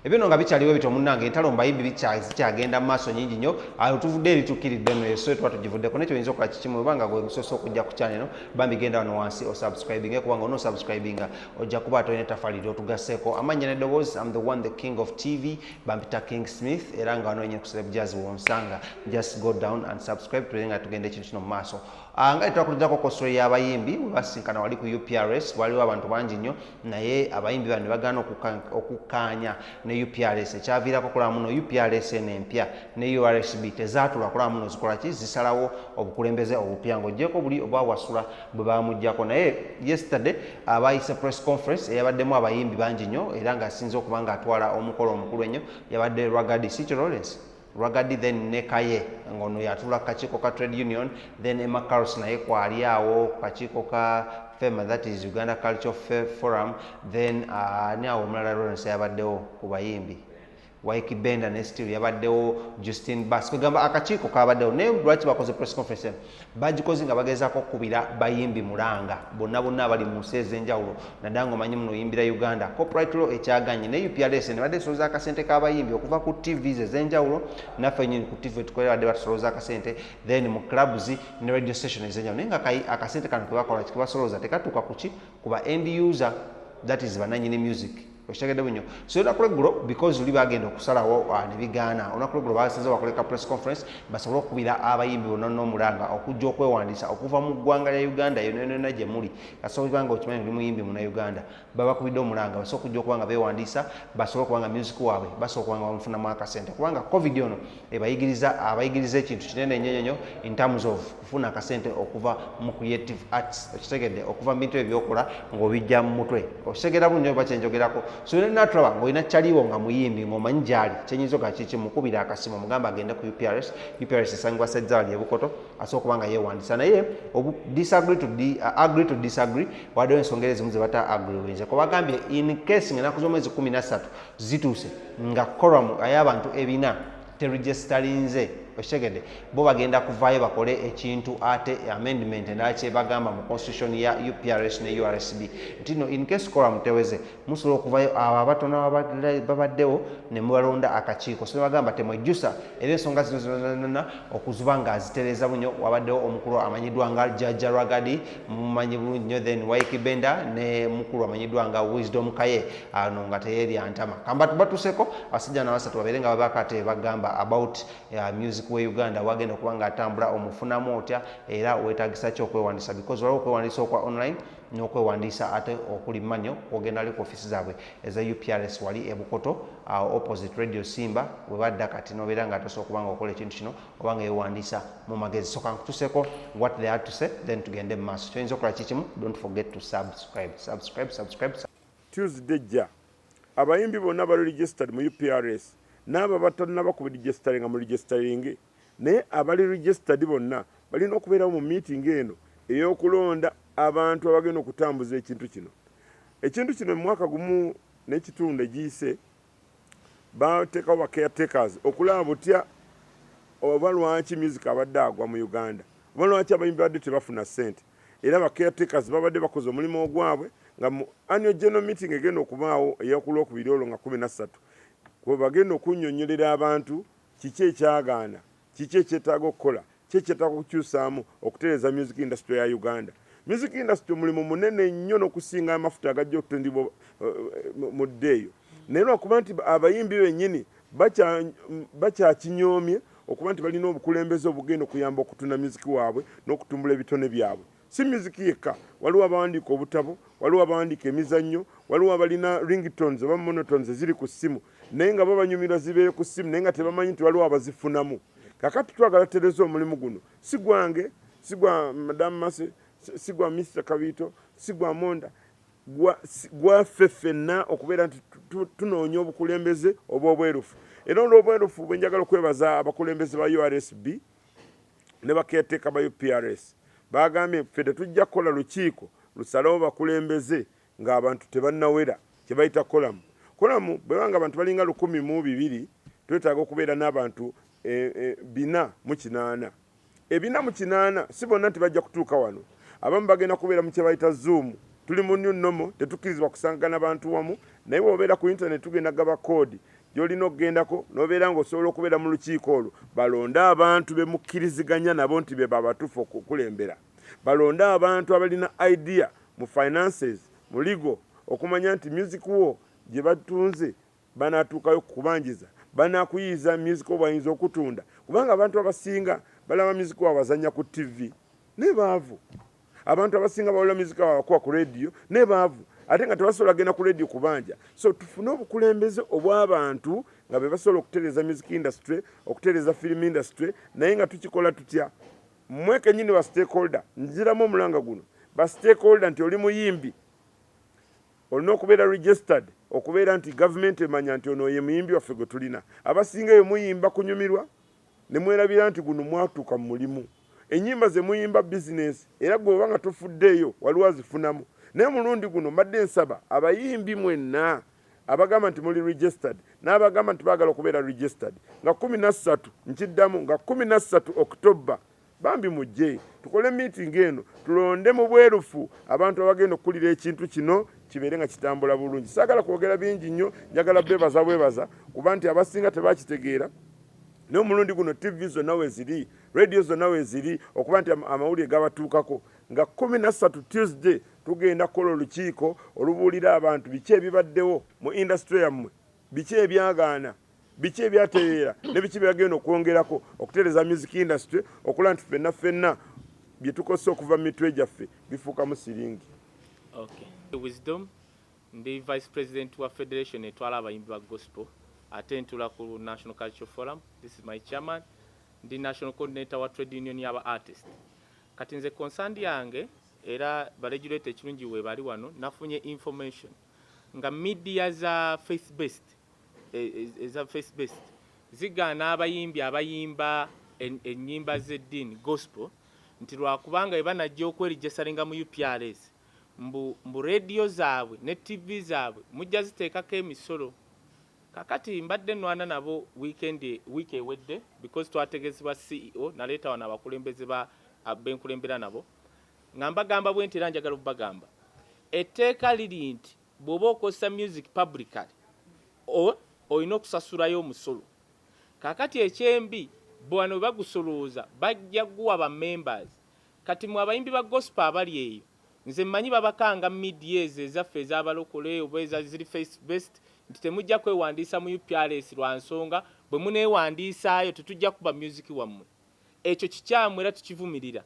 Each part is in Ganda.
ebino nga bikyaliwo bito munnange entalo mbayimbi bikyagenda mu maaso nyingi nnyo ayo tuvudde eri tukiridde no yeso tuba tugivuddeko nekyo oyinza okukola kikimu obanga gwe gusoose okujja ku channel eno bambi genda wano wansi osubscribing kubanga onosubscribinga ojja kuba atolina ettafali lyotugaseeko amannya n'eddoboozi I'm the one the king of TV bampita King Smith era nga wano wenyini ku Celeb Jazz wonsanga just go down and subscribe tulenge nga tugenda ekintu kino mu maaso nga twakuliddako ku story y'abayimbi basinkana wali ku UPRS waliwo abantu bangi nnyo naye abayimbi bano bagaana okukkaanya ne UPRS ekyaviirako kulaba muno UPRS n'empya ne URSB tezaatula kulaba muno zikola ki zisalawo obukulembeze obupya ng'oggyeko buli oba wasula bwe bamuggyako naye yesterday abayise press conference eyabaddemu abayimbi bangi nnyo era ng'asinze okuba ng'atwala omukolo omukulu ennyo yabadde Rwagadi City Lawrence Rwagadi then Nekaye ngono yatula kakiiko ka trade union then Emma Carlos naye kwali awo kakiiko ka FEMA that is Uganda Cultural Forum then nyawo omulala Lawrence yabaddewo ku bayimbi Waiki Benda ne still yabaddewo Justin Bass kugamba akakiiko kabaddewo ne lwaki bakoze press conference bagikoze nga bagezaako kubira bayimbi mulanga bonna abali mu nsi ez'enjawulo naddanga omanyi muno oyimbira Uganda corporate law ekyaganye ne UPRS ne badde solooza akasente k'abayimbi okuva ku TVs ez'enjawulo naffe nyini ku TV tukolera badde basolooza akasente then mu clubs ne radio station ez'enjawulo naye nga akasente kano kebakola kibasolooza tekatuuka ku ki kuba end user that is bananyini music oshagede bunyo so onakuleggulo because oli bagenda okusalawo ne bigaana onakuleggulo basaze bakoleka press conference basobola okubira abayimbi bonna n'omulanga okujja okwewandiisa okuva mu ggwanga lya Uganda yonna gye muli kasobola nga okimanyi oli muyimbi muna Uganda babakubidde omulanga basobola okujja okuba nga beewandiisa basobola okuba nga music waabwe basobola okuba nga bamufunamu akasente kubanga covid ono abayigiriza ekintu kinene nnyo in terms of kufuna akasente okuva mu creative arts okitegedde okuva mu bintu ebyokola ng'obijja mu mutwe okitegera bunyo bakyenjogerako so natulaba ng'olina kyaliwo nga muyimbi ng'omanyi gyali kyenyinza oga kiki mukubira akasimu mugamba agende ku UPRS esangibwa Sejjawali ebukoto asobola okuba nga yeewandiisa naye agree to disagree waddewo ensonga ezimu ze bata agree nze kubagambye in case ng'ennaku z'omwezi 13 zituuse nga koramu ay'abantu ebina teregisterinze okitegedde bo bagenda kuvaayo bakole ekintu ate amendment nakyebagamba mu constitution ya UPRS ne URSB nti no in case koramu teweze musobola okuvayo abo abatono babaddewo ne mubalonda akakiiko so bagamba temwejjusa era ensonga zino okuzuba nga azitereza bunyo wabaddewo omukulu amanyiddwa nga Jajja Rwagadi mumanyi bulungi nnyo then Waiki Benda ne mukulu amanyiddwa nga Wisdom Kaye ano nga teyeryantama kamba tubatuseko abasajja n'abasatu babeere nga babakate bagamba about music we Uganda wagenda okuba nga atambula omufunamu otya era weetagisa ki okwewandiisa because waliwo okwewandiisa okwa online n'okwewandiisa ate okuli manyo ogenda ali ku ofisi zaabwe eza UPRS wali ebukoto opposite radio Simba we badda kati nobeera nga tosobola okuba nga okola ekintu kino oba nga yeewandiisa mu magezi so kankutuseko what they had to say then tugende mu maaso kyoyinza okukola kikimu don't forget to subscribe. Tuesday jja abayimbi bonna bali registered mu UPRS n'abo batalina ku registering mu registering naye abali registered bonna balina okubeerawo mu meeting eno ey'okulonda abantu abagenda okutambuza ekintu kino mu mwaka gumu n'ekitundu egiyise bateekawo ba caretakers okulaba butya oba lwaki music abadde agwa mu Uganda oba lwaki abayimbi badde tebafuna ssente era ba caretakers babadde bakoze omulimu ogwabwe nga mu annual general meeting egenda okubaawo ey'okulwokubiri olwo nga 13 kwe bagenda okunnyonnyolera abantu kiki ekyagaana kiki ekyetaaga okukola kiki ekyetaaga okukyusaamu okutereeza music industry ya Uganda. Music industry mulimu munene nnyo n'okusinga amafuta agajja okutundibwa mu dde eyo naye lwakuba nti abayimbi bennyini bakyakinyoomye okuba nti balina obukulembeze obugenda okuyamba okutunda music waabwe n'okutumbula ebitone byabwe si music yekka waliwo abawandiika obutabo waliwo abawandiika emizannyo waliwo abalina ringtones oba monotones eziri ku ssimu naye nga babanyumira zibeere ku ssimu naye nga tebamanyi nti waliwo abazifunamu kakati twagala tereza omulimu guno si gwange si gwa Madam Mase si gwa Mr. Kabito si gwa Monda gwaffe ffenna okubeera nti tunoonya obukulembeze oba obwerufu era olw'obwerufu bwe njagala okwebaza abakulembeze ba URSB ne bakeeteeka ba UPRS bagambye ffe tetujja kukola lukiiko lusalawo bakulembeze ng'abantu tebannawera kye bayita kolamu bwebanga abantu balinga 1,200 twetaaga okubeera n'abantu 408 408 si bonna nti bajja kutuuka wano abamu bagenda kubeera mu kye bayita Zoom tuli mu new normal tetukkirizibwa kusangana bantu wamu naye bw'obeera ku internet tugenda gaba koodi gy'olina okugendako n'obeera ng'osobola okubeera mu lukiiko olwo balonde abantu be mukkiriziganya nabo nti be babatuufu okukulembera balonde abantu abalina idea mu finances mu legal okumanya nti music wo gye batunze banaatuukayo kukubanjiza banakuyiiza music wo bwayinza okutunda kubanga abantu abasinga balaba music wo bazannya ku tv ne baavu abantu abasinga bawulira music wo bakuba ku radio ne baavu ate nga tebasobola genda ku radio kubanja so tufune obukulembeze obw'abantu nga be basobola okutereeza music industry okutereeza film industry naye nga tukikola tutya mmwe kennyini ba stakeholder nziramu omulanga guno ba stakeholder nti oli muyimbi olina okubeera registered okubeera nti government emanya nti ono ye muyimbi waffe gwe tulina abasinga eyo muyimba kunyumirwa ne mwerabira nti guno mwatuuka mu mulimu ennyimba ze muyimba business era gwe oba nga tofuddeeyo waliwo azifunamu naye mulundi guno mbadde nsaba abayimbi mwenna abagamba nti muli registered n'abagamba nti baagala okubeera registered nga 13 nkiddamu nga 13 October bambi mujje tukole meeting eno tulonde mu bwerufu abantu abagenda okukulira ekintu kino kibeere nga kitambula bulungi saagala kwogera bingi nnyo njagala bwebaza kuba nti abasinga tebakitegeera n'omulundi guno tv zonna we ziri radio zonna we ziri okuba nti amawulire gabatuukako nga 13 Tuesday tugenda kukola olukiiko olubuulira abantu biki ebibaddewo mu industry yammwe biki ebyagaana biki ebyatereera ne biki byagenda okwongerako okutereeza music industry okulaba nti ffenna bye tukoze okuva mu mitwe gyaffe bifuukamu siringi. Wisdom ndi vice president wa federation etwala abayimbi ba gospel ate ntula ku National Cultural Forum. This is my chairman. Ndi national coordinator wa trade union y'aba artist. Kati nze concern yange era baregulate ekirungi we bali wano nafunye information nga media za face based zigaana abayimbi abayimba ennyimba z'eddiini gospel nti lwakubanga ebanajja okweregistaringa mu UPRS mbu radio zaabwe ne TV zaabwe mujja ziteekako emisolo. Kakati mbadde nwana nabo week ewedde because twategezebwa CEO naleeta wano abakulembeze benkulembera nabo nga mbagamba bwe nti era njagala okubagamba etteeka liri nti bw'oba okozesa music publicly olina okusasulayo omusolo. Kakati ekyembi bwano bwe bagusolooza bajja guwa ba members. Kati mu abayimbi ba gospel abali eyo nze mmanyi babakanga media ezaffe ez'abalokole oba ezaziri face based nti temujja kwewandiisa mu UPRS lwa nsonga bwe muneewandiisaayo tetujja kuba music wammwe. Ekyo kikyamu era tukivumirira.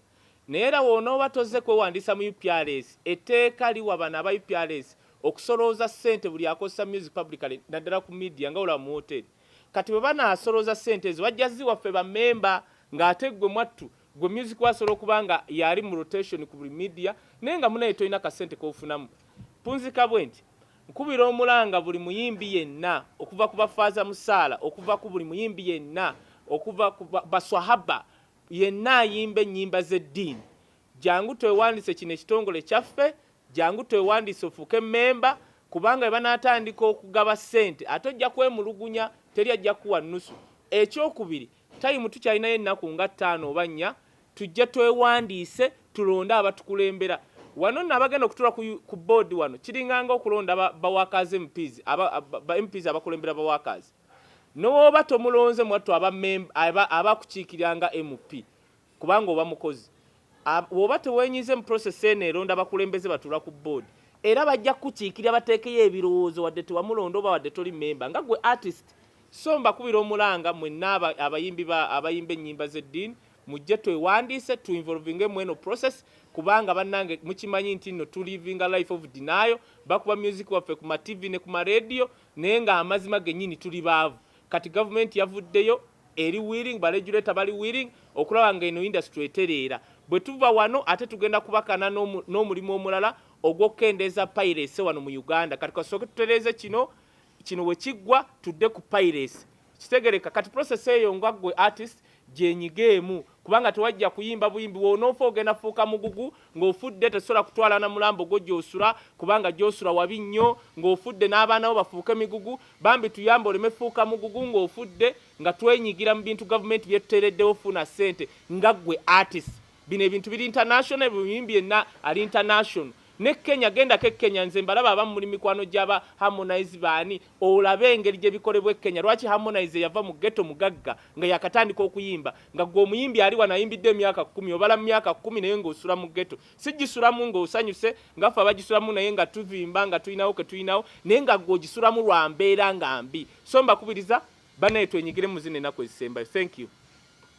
Naye era wonooba tozze kwewandiisa mu UPRS etteeka liwa bano aba UPRS okusolooza ssente buli akozesa music publicly naddala ku media nga olaba mu hoteri. Kati bwe banaasolooza ssente ezo bajja ziwaffe bammemba ng'ate gwe mwattu gwe music wasobola okuba nga yali mu rotation ku buli media naye nga munaye tolina kasente k'ofunamu. Punzika bwe nti nkubira omulanga buli muyimbi yenna okuva ku bafaaza musaala okuva ku buli muyimbi yenna okuva ku baswahaba yenna ayimba ennyimba z'eddiini jangu twewandiise kino ekitongole kyaffe jangu twewandiise ofuuke memba kubanga banaatandika okugaba ssente ate ojja kwemulugunya teri ajja kuwa nnusu. Ekyokubiri tayimu tukyalinayo ennaku nga 5 oba 4 tujja twewandiise tulonde abatukulembera wano nabagenda okutula ku board wano kiringanga okulonda bawakazi MPs MPs abakulembera bawakazi n'oba tomulonze mwattu abakukiikiranga MP kubanga oba mukozi oba tewenyize mu process eno eronda abakulembeze batula ku board era bajja kukiikirira bateekeyo ebirowoozo wadde tewamulonda oba wadde toli memba nga gwe artist. So mbakubira omulanga mwenna abayimba ennyimba z'eddiini mujje twewandiise tuinvolvinge mweno process kubanga bannange mukimanyi nti nno tulivinga life of denial bakuba music waffe ku ma TV ne ku ma radio naye nga amazima gennyini tuli baavu. Kati government yavuddeyo eri willing baregulator bali willing okulaba nga eno industry etereera bwe tuva wano ate tugenda kubakana n'omulimu omulala ogw'okukendeeza piracy wano mu Uganda. Kati kasooke tutereeze kino we kiggwa tudde ku piracy kitegereka. Kati process eyo nga gwe artist gyenyigeemu kubanga tewajja kuyimba buyimbi wonoofa ogenda fuuka mugugu ng'ofudde tesobola kutwala na mulambo gwo gy'osula kubanga gy'osula wabi nnyo ng'ofudde n'abaana bo bafuuke migugu bambi tuyamba oleme fuuka mugugu ng'ofudde nga twenyigira mu bintu gavumenti byetuteereddewo funa ssente nga gwe artist. Bino ebintu biri international buyimbi yenna ali international ne Kenya genda ke Kenya nze mbalaba abamu muri mikwano gy'aba Harmonize baani olabe engeri gye bikolebwa Kenya lwaki Harmonize yava mu ghetto mugagga nga yakatandika okuyimba nga gwe omuyimbi ali wanayimbidde emyaka 10 obala mu myaka 10 naye ng'osula mu ghetto sigisulamu ng'osanyuse ngafa abagisulamu naye nga tuvimba nga tuyinawo ke tuyinawo naye nga gwe ogisulamu lwa mbeera nga mbi so mbakubiriza banaye twenyigire mu zino ennaku ezisembayo. Thank you.